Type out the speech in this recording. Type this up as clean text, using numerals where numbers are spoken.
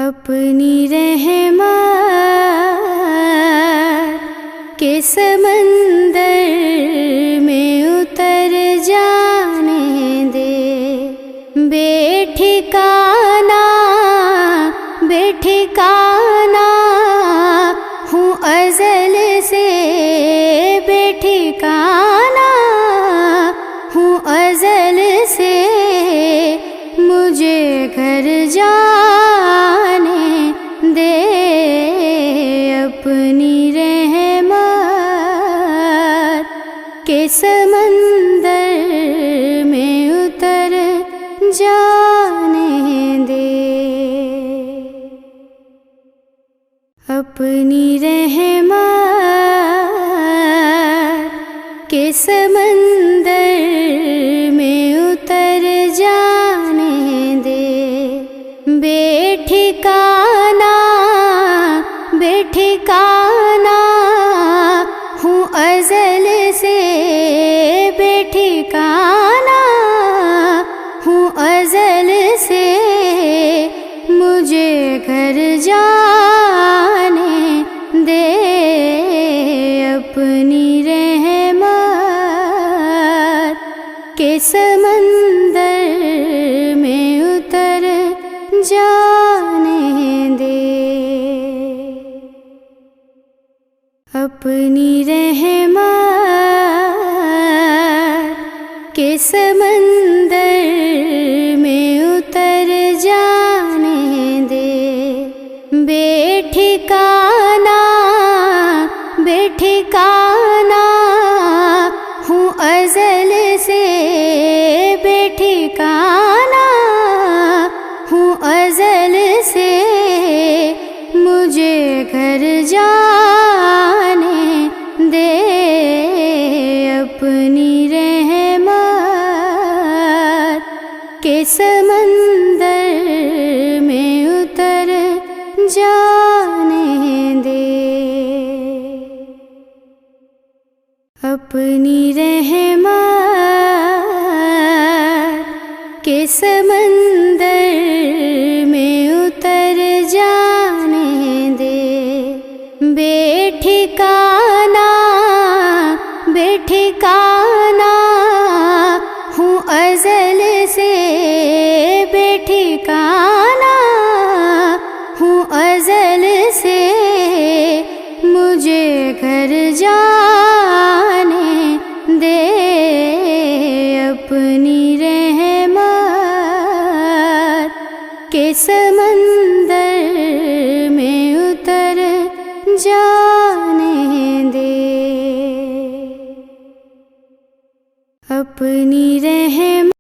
اپنی رحمت کے سمندر میں اتر جانے دے، بے ٹھکانا ہوں ازل سے، بے ٹھکانا ہوں ازل سے، مجھے گھر جانے دے، اپنی رحمت کے سمندر میں اتر جانے دے، اپنی رحمت کے سمندر میں اتر جانے دے، بے ٹھکانا ہوں ازل سے، بے ٹھکانا ہوں ازل سے، مجھے گھر جانے دے، اپنی رحمت کے سمندر میں اتر جانے دے، اپنی رحمت کے سمندر میں اتر جانے دے، بے ٹھکانا ہوں ازل سے، بے ٹھکانا ہوں ازل سے، مجھے گھر جانے دے، اپنی رحمت کے سمندر میں اتر جانے دے، اپنی رحمت کے سمندر میں اتر جانے دے، بے ٹھکانا ہوں ازل سے، بے ٹھکانا ہوں ازل سے، مجھے گھر جانے دے، اپنی رحمت کے سمندر میں اتر جانے دے، اپنی رحمت